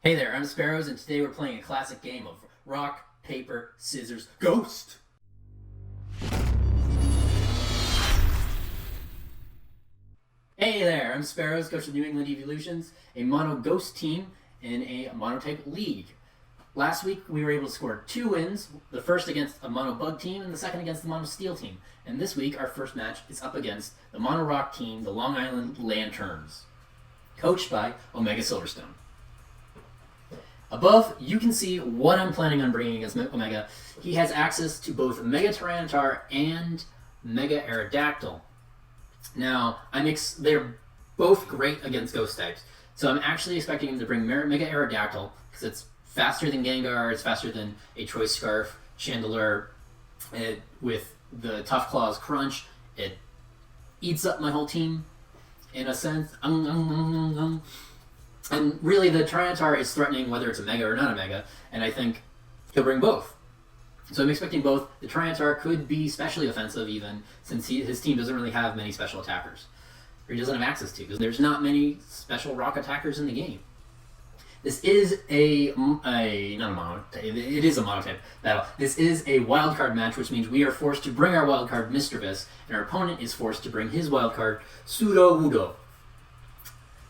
Hey there, I'm Sparrows, and today we're playing a classic game of rock, paper, scissors, ghost! Hey there, I'm Sparrows, coach of New England Eeveelutions, a mono ghost team in a monotype league. Last week we were able to score 2 wins, the first against a mono bug team and the second against the mono steel team. And this week our first match is up against the mono rock team, the Long Island Lanturns, coached by OmegaSilverstone. Above, you can see what I'm planning on bringing against Omega. He has access to both Mega Tyranitar and Mega Aerodactyl. Now, they're both great against ghost types, so I'm actually expecting him to bring Mega Aerodactyl because it's faster than Gengar, it's faster than a Choice Scarf, Chandelure. With the Tough Claws Crunch, it eats up my whole team in a sense. And really, the Tyranitar is threatening whether it's a Mega or not a Mega, and I think he'll bring both. So I'm expecting both. The Tyranitar could be specially offensive even, since his team doesn't really have many special attackers. Or he doesn't have access to, because there's not many special rock attackers in the game. This is it is a monotype battle. This is a wildcard match, which means we are forced to bring our wildcard Mischievous, and our opponent is forced to bring his wildcard Sudowoodo.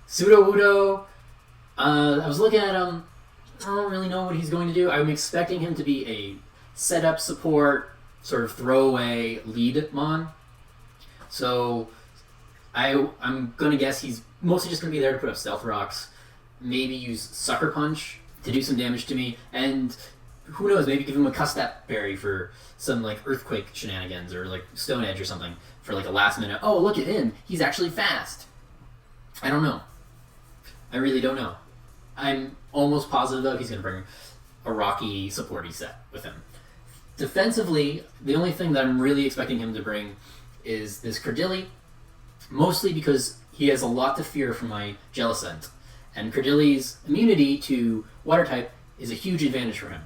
Sudowoodo, I was looking at him. I don't really know what he's going to do. I'm expecting him to be a setup support, sort of throwaway lead mon. So I'm going to guess he's mostly just going to be there to put up Stealth Rocks, maybe use Sucker Punch to do some damage to me, and who knows, maybe give him a Custap Berry for some like Earthquake shenanigans, or like Stone Edge or something for like a last minute, oh look at him, he's actually fast. I don't know. I really don't know. I'm almost positive, though, he's going to bring a Rocky supporty set with him. Defensively, the only thing that I'm really expecting him to bring is this Credilli, mostly because he has a lot to fear from my Jellicent. And Credilli's immunity to Water type is a huge advantage for him.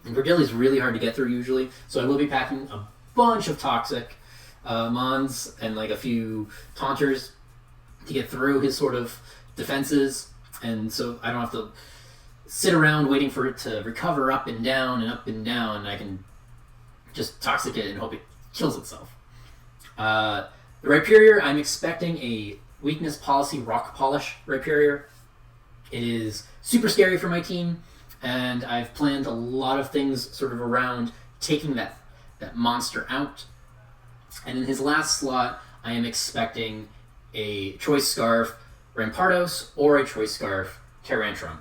And Credilli's really hard to get through usually, so I will be packing a bunch of Toxic Mons and like a few Taunters to get through his sort of defenses, and so I don't have to sit around waiting for it to recover up and down and up and down, and I can just Toxic it and hope it kills itself. The Rhyperior, I'm expecting a Weakness Policy Rock Polish Rhyperior. It is super scary for my team, and I've planned a lot of things sort of around taking that monster out. And in his last slot, I am expecting a Choice Scarf Rampardos or a Choice Scarf Tyrantrum.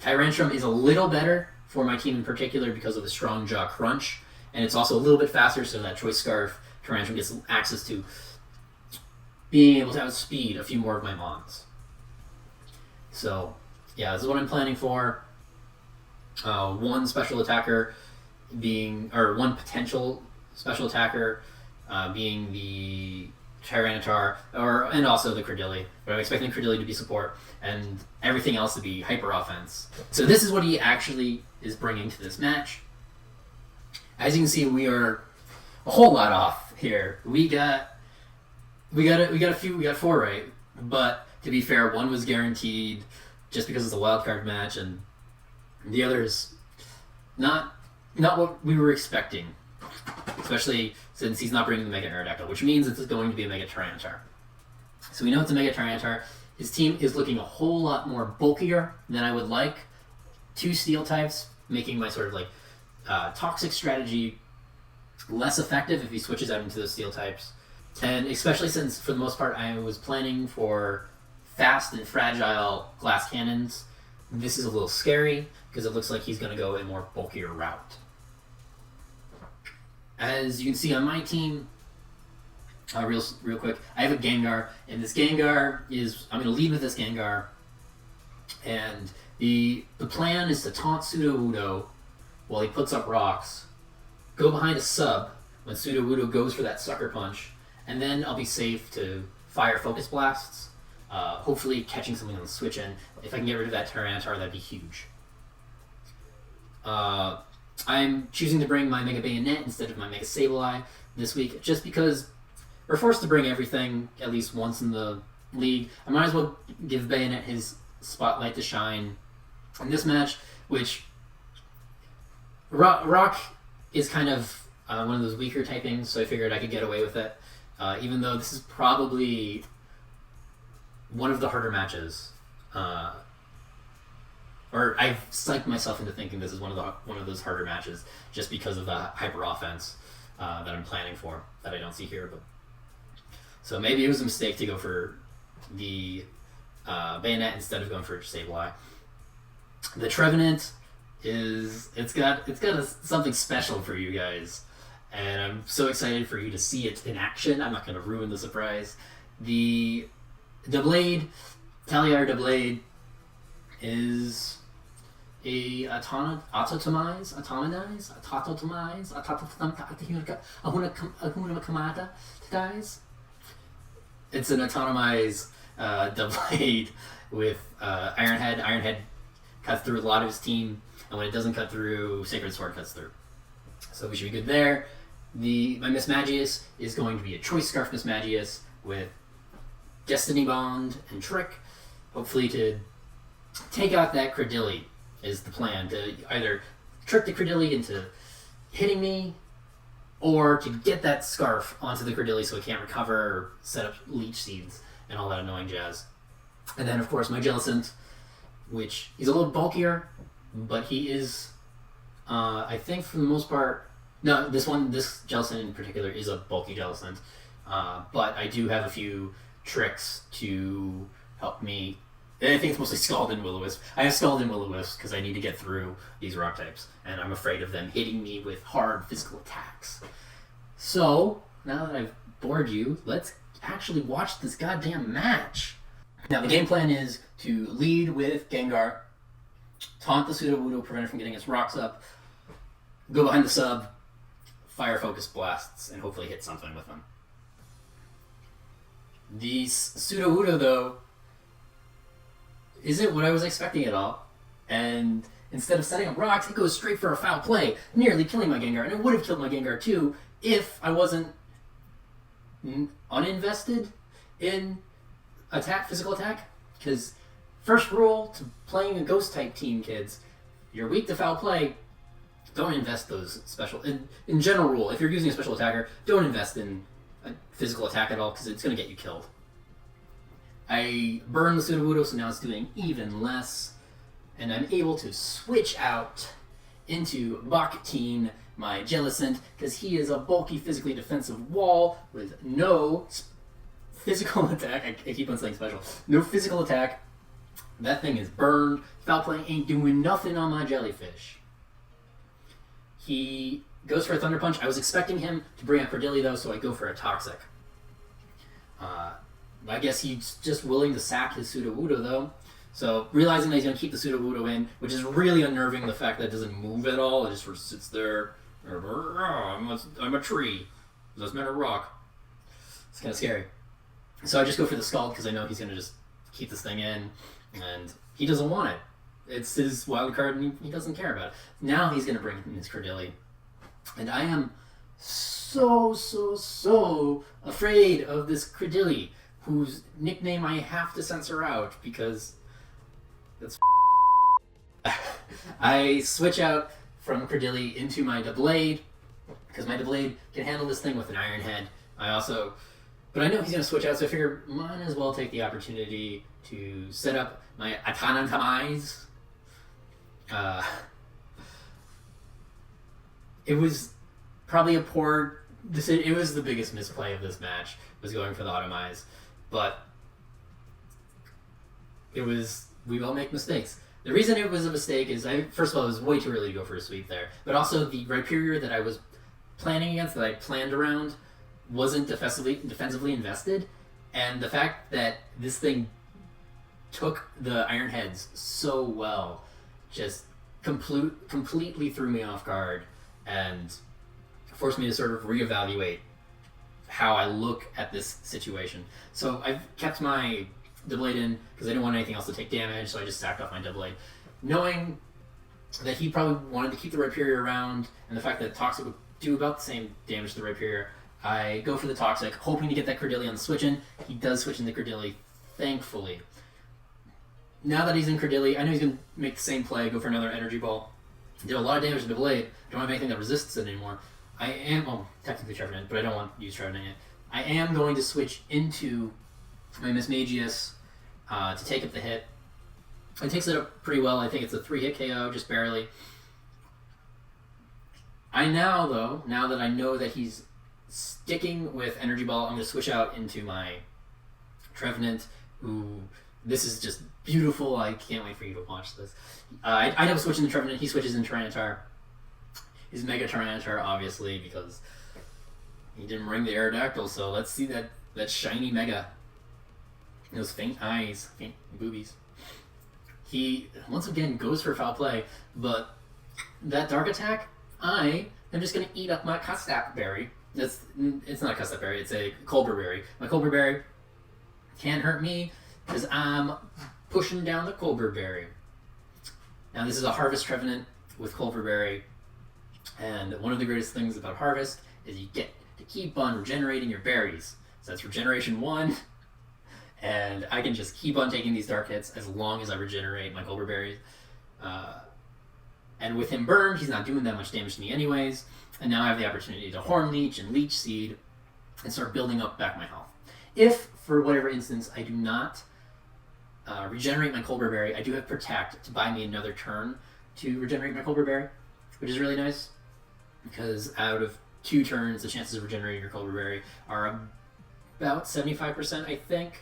Tyrantrum is a little better for my team in particular because of the Strong Jaw Crunch, and it's also a little bit faster, so that Choice Scarf Tyrantrum gets access to being able to outspeed a few more of my Mons. So, yeah, this is what I'm planning for. One special attacker one potential special attacker being the Tyranitar, and also the Credilli. But I'm expecting Credilli to be support, and everything else to be hyper offense. So this is what he actually is bringing to this match. As you can see, we are a whole lot off here. We got 4 right, but to be fair, one was guaranteed just because it's a wild card match, and the other's not what we were expecting. Especially since he's not bringing the Mega Aerodactyl, which means it's going to be a Mega Tyranitar. So we know it's a Mega Tyranitar. His team is looking a whole lot more bulkier than I would like. 2 Steel types, making my sort of like Toxic strategy less effective if he switches out into those Steel types. And especially since, for the most part, I was planning for fast and fragile Glass Cannons, this is a little scary because it looks like he's going to go a more bulkier route. As you can see on my team, real quick, I have a Gengar, and this Gengar I'm going to lead with this Gengar, and the plan is to taunt Sudowoodo while he puts up rocks, go behind a sub when Sudowoodo goes for that Sucker Punch, and then I'll be safe to fire Focus Blasts, hopefully catching something on the switch end. If I can get rid of that Tyranitar, that'd be huge. I'm choosing to bring my Mega Bayonet instead of my Mega Sableye this week, just because we're forced to bring everything at least once in the league. I might as well give Bayonet his spotlight to shine In this match, which Rock is kind of one of those weaker typings, so I figured I could get away with it. Even though this is probably one of the harder matches. Or I've psyched myself into thinking this is one of those harder matches just because of the hyper offense that I'm planning for that I don't see here. But so maybe it was a mistake to go for the bayonet instead of going for Sableye. The Trevenant it's got something special for you guys, and I'm so excited for you to see it in action. I'm not going to ruin the surprise. The Blade, Taliar Blade, is a autotomize, it's an autotomize Blade with Iron Head. Iron Head cuts through a lot of his team, and when it doesn't cut through, Sacred Sword cuts through. So we should be good there. My Mismagius is going to be a Choice Scarf Mismagius with Destiny Bond and Trick, hopefully to take out that Credilli is the plan, to either trick the Credilli into hitting me or to get that scarf onto the Credilli so it can't recover or set up leech seeds and all that annoying jazz. And then of course my Jellicent, which is a little bulkier, but he is I think for the most part, no, this Jellicent in particular is a bulky Jellicent, but I do have a few tricks to help me. I think it's mostly Scald and Will-O-Wisp. I have Scald and Will-O-Wisp because I need to get through these rock types, and I'm afraid of them hitting me with hard physical attacks. So, now that I've bored you, let's actually watch this goddamn match. Now, the game plan is to lead with Gengar, taunt the Sudowoodo, prevent it from getting its rocks up, go behind the sub, fire focus blasts, and hopefully hit something with them. The Sudowoodo, though, isn't what I was expecting at all. And instead of setting up rocks, it goes straight for a foul play, nearly killing my Gengar. And it would have killed my Gengar too if I wasn't uninvested in physical attack. Because first rule to playing a ghost type team, kids, you're weak to foul play, don't invest those special. In general rule, if you're using a special attacker, don't invest in a physical attack at all because it's going to get you killed. I burned the Sudowoodo, so now it's doing even less, and I'm able to switch out into Bakteen, my Jellicent, because he is a bulky, physically defensive wall with no physical attack. I keep on saying special. No physical attack. That thing is burned. Foul play ain't doing nothing on my Jellyfish. He goes for a Thunder Punch. I was expecting him to bring out Credilli, though, so I go for a Toxic. I guess he's just willing to sack his Sudowoodo, though. So, realizing that he's going to keep the Sudowoodo in, which is really unnerving, the fact that it doesn't move at all, it just sort of sits there. I'm a tree. Doesn't matter rock. It's kind of scary. So I just go for the Scald, because I know he's going to just keep this thing in, and he doesn't want it. It's his wild card, and he doesn't care about it. Now he's going to bring in his Credilli. And I am so afraid of this Credilli, whose nickname I have to censor out because that's I switch out from Credilli into my Doublade because my Doublade can handle this thing with an Iron Head. But I know he's going to switch out, so I figure might as well take the opportunity to set up my Autotomize. It was probably a poor decision. It was the biggest misplay of this match, was going for the Automize. But we all make mistakes. The reason it was a mistake is, first of all, it was way too early to go for a sweep there. But also, the Rhyperior that I was planning against, that I planned around, wasn't defensively invested. And the fact that this thing took the Iron Heads so well just completely threw me off guard and forced me to sort of reevaluate how I look at this situation. So I've kept my Doublade in because I didn't want anything else to take damage, so I just sacked off my Doublade. Knowing that he probably wanted to keep the Rhyperior around, and the fact that Toxic would do about the same damage to the Rhyperior, I go for the Toxic, hoping to get that Credilli on the switch-in. He does switch in the Credilli, thankfully. now that he's in Credilli, I know he's going to make the same play, go for another energy ball. Did a lot of damage to the blade. Don't have anything that resists it anymore. I am, technically Trevenant, but I don't want to use Trevenant yet. I am going to switch into my Mismagius to take up the hit. It takes it up pretty well. I think it's a 3-hit KO, just barely. Now that I know that he's sticking with Energy Ball, I'm going to switch out into my Trevenant, who, this is just beautiful. I can't wait for you to watch this. I end up switching to Trevenant. He switches in Tyranitar. His Mega Tyranitar, obviously, because he didn't ring the Aerodactyl, so let's see that shiny Mega. Those faint eyes, faint boobies. He, once again, goes for foul play, but that Dark Attack, I am just going to eat up my Custap Berry. It's not a Custap Berry, it's a Colbur Berry. My Colbur Berry can't hurt me, because I'm pushing down the Colbur Berry. Now, this is a Harvest Trevenant with Colbur Berry, and one of the greatest things about Harvest is you get to keep on regenerating your berries. So that's Regeneration 1, and I can just keep on taking these dark hits as long as I regenerate my Colbur Berries. And with him burned, he's not doing that much damage to me anyways, and now I have the opportunity to Horn Leech and Leech Seed and start building up back my health. If, for whatever instance, I do not regenerate my Colbur Berry, I do have Protect to buy me another turn to regenerate my Colbur Berry, which is really nice, because out of 2 turns, the chances of regenerating your Colbur Berry are about 75%, I think.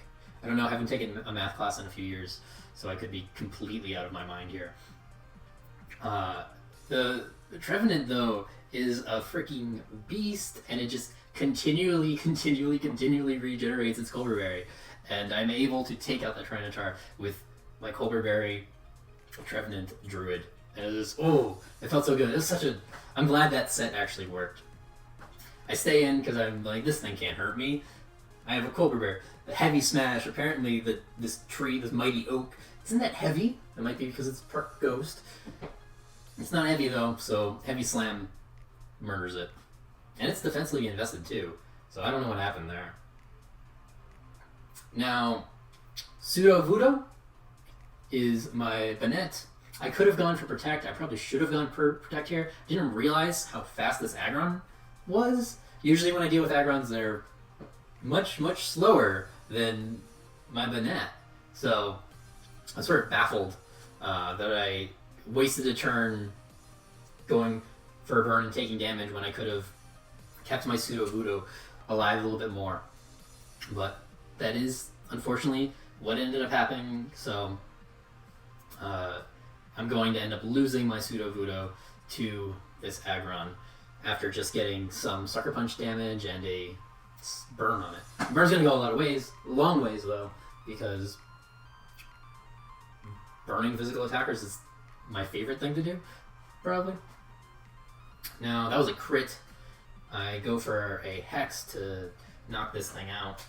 I don't know, I haven't taken a math class in a few years, so I could be completely out of my mind here. The Trevenant, though, is a freaking beast, and it just continually regenerates its Colbur Berry. And I'm able to take out that Tyranitar with my Colbur Berry Trevenant Druid. And it was, it felt so good. It was such a... I'm glad that set actually worked. I stay in because I'm like, this thing can't hurt me. I have a Colbur Berry. The Heavy Smash, apparently this tree, this mighty oak, isn't that heavy? It might be because it's part ghost. It's not heavy though, so Heavy Slam murders it. And it's defensively invested too, so I don't know what happened there. Now, Pseudo Voodoo is my Banette. I could have gone for Protect. I probably should have gone for Protect here. Didn't realize how fast this Aggron was. Usually when I deal with Aggrons, they're much slower than my Banette. So I'm sort of baffled that I wasted a turn going for a burn and taking damage when I could have kept my Pseudo Voodoo alive a little bit more. But that is, unfortunately, what ended up happening, so I'm going to end up losing my Pseudo Voodoo to this Aggron after just getting some Sucker Punch damage and a burn on it. Burn's going to go a long ways though, because burning physical attackers is my favorite thing to do, probably. Now, that was a crit. I go for a Hex to knock this thing out.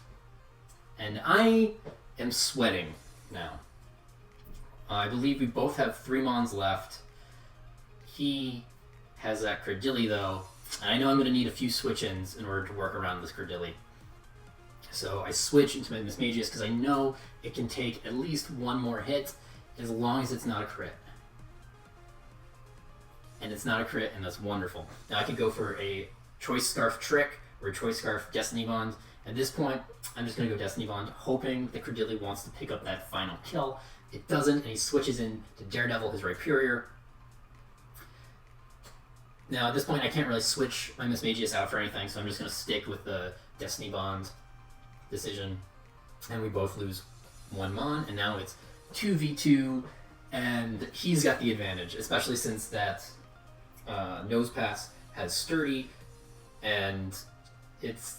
And I am sweating now. I believe we both have 3 Mons left. He has that Credilli, though. And I know I'm going to need a few switch-ins in order to work around this Credilli. So I switch into my Mismagius because I know it can take at least 1 more hit as long as it's not a crit. And it's not a crit, and that's wonderful. Now I can go for a Choice Scarf Trick or a Choice Scarf Destiny Bond. At this point, I'm just going to go Destiny Bond, hoping that Credilli wants to pick up that final kill. It doesn't, and he switches in to Daredevil, his Rhyperior. Now, at this point, I can't really switch my Mismagius out for anything, so I'm just going to stick with the Destiny Bond decision. And we both lose 1 Mon, and now it's 2v2, and he's got the advantage, especially since that Nose Pass has Sturdy, and it's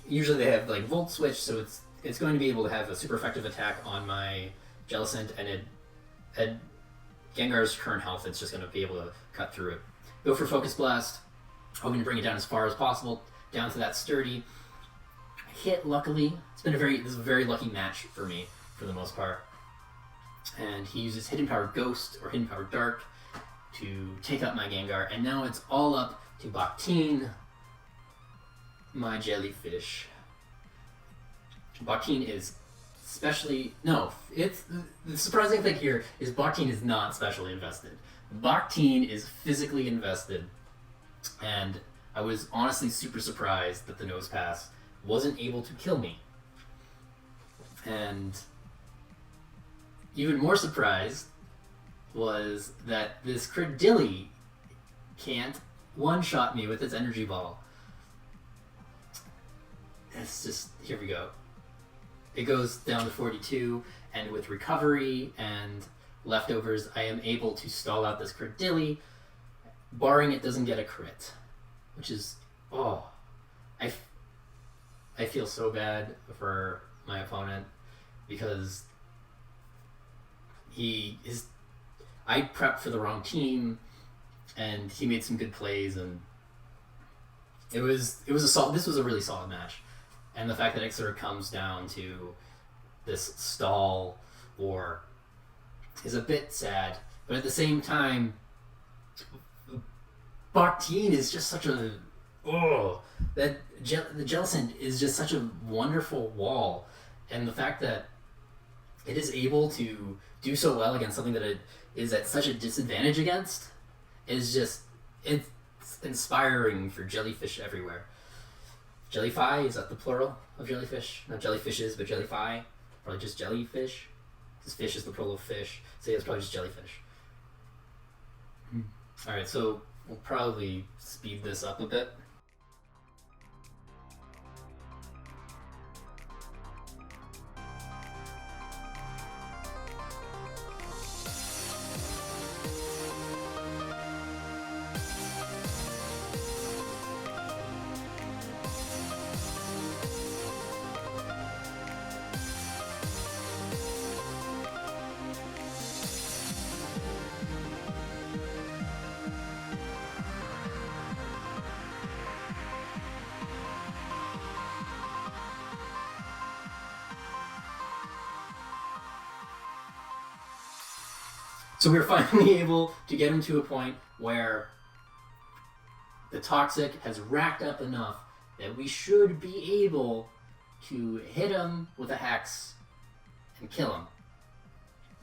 usually they have like Volt Switch, so it's going to be able to have a super effective attack on my Jellicent, and at Gengar's current health, it's just going to be able to cut through it. Go for Focus Blast, hoping to bring it down as far as possible, down to that Sturdy. Hit, luckily. This is a very lucky match for me, for the most part. And he uses Hidden Power Ghost, or Hidden Power Dark, to take out my Gengar, and now it's all up to Bakteen, my jellyfish. Bakteen is especially no. It's the surprising thing here is Bakhtin is not specially invested. Bakhtin is physically invested, and I was honestly super surprised that the nose pass wasn't able to kill me. And even more surprised was that this Credilli can't one-shot me with its energy ball. It's just, here we go. It goes down to 42, and with recovery and leftovers, I am able to stall out this Credilli, barring it doesn't get a crit. Which is, I feel so bad for my opponent, because I prepped for the wrong team, and he made some good plays, and this was a really solid match. And the fact that it sort of comes down to this stall war is a bit sad, but at the same time, Bakhtin is just such a the Jellicent is just such a wonderful wall, and the fact that it is able to do so well against something that it is at such a disadvantage against is just, it's inspiring for jellyfish everywhere. Jellyfi, is that the plural of jellyfish? Not jellyfishes, but jellyfi. Probably just jellyfish, because fish is the plural of fish, so yeah, it's probably just jellyfish. Alright, so we'll probably speed this up a bit. So we were finally able to get him to a point where the toxic has racked up enough that we should be able to hit him with a hex and kill him.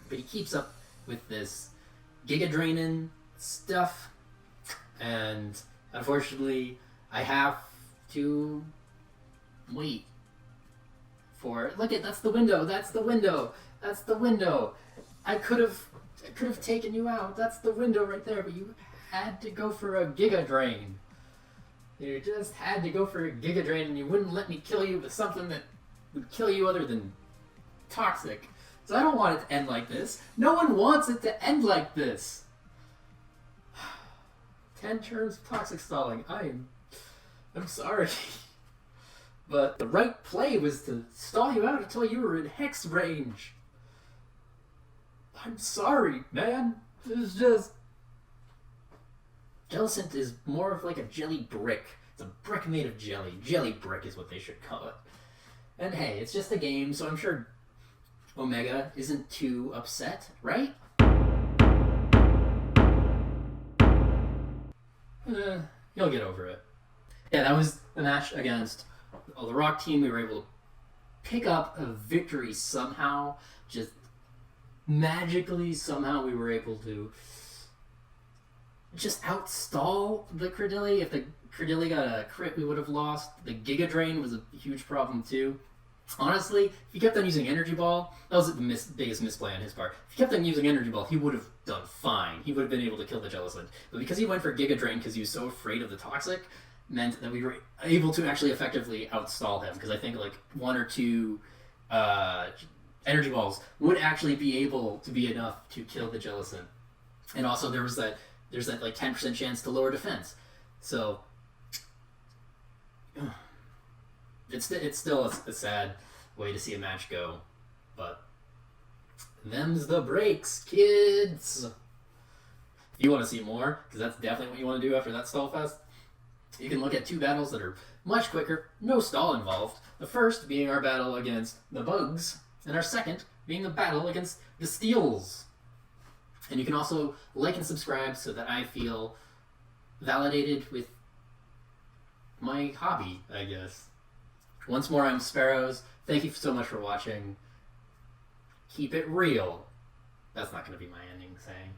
But he keeps up with this Giga Draining stuff, and unfortunately I have to wait for it. Look at, that's the window, that's the window, that's the window. I could have taken you out. That's the window right there, but you had to go for a Giga Drain. You just had to go for a Giga Drain, and you wouldn't let me kill you with something that would kill you other than toxic. So I don't want it to end like this. No one wants it to end like this. 10 turns of toxic stalling. I'm sorry. But the right play was to stall you out until you were in hex range. I'm sorry, man. It's just... Jellicent is more of like a jelly brick. It's a brick made of jelly. Jelly brick is what they should call it. And hey, it's just a game, so I'm sure Omega isn't too upset, right? You'll get over it. Yeah, that was the match against the Rock team. We were able to pick up a victory somehow. Just magically, somehow we were able to just outstall the Credilli. If the Credilli got a crit, we would have lost. The Giga Drain was a huge problem too. Honestly, if he kept on using Energy Ball, that was the biggest misplay on his part. If he kept on using Energy Ball, he would have done fine. He would have been able to kill the Jellicent. But because he went for Giga Drain because he was so afraid of the Toxic, meant that we were able to actually effectively outstall him. Because I think like 1 or 2 Energy Balls would actually be able to be enough to kill the Jellicent. And also there's that like 10% chance to lower defense. So it's still a sad way to see a match go, but them's the breaks, kids. If you want to see more, because that's definitely what you want to do after that stall fest, you can look at 2 battles that are much quicker, no stall involved. The first being our battle against the Bugs, and our second being the battle against the Steels. And you can also like and subscribe so that I feel validated with my hobby, I guess. Once more, I'm Sparrows. Thank you so much for watching, keep it real. That's not going to be my ending saying.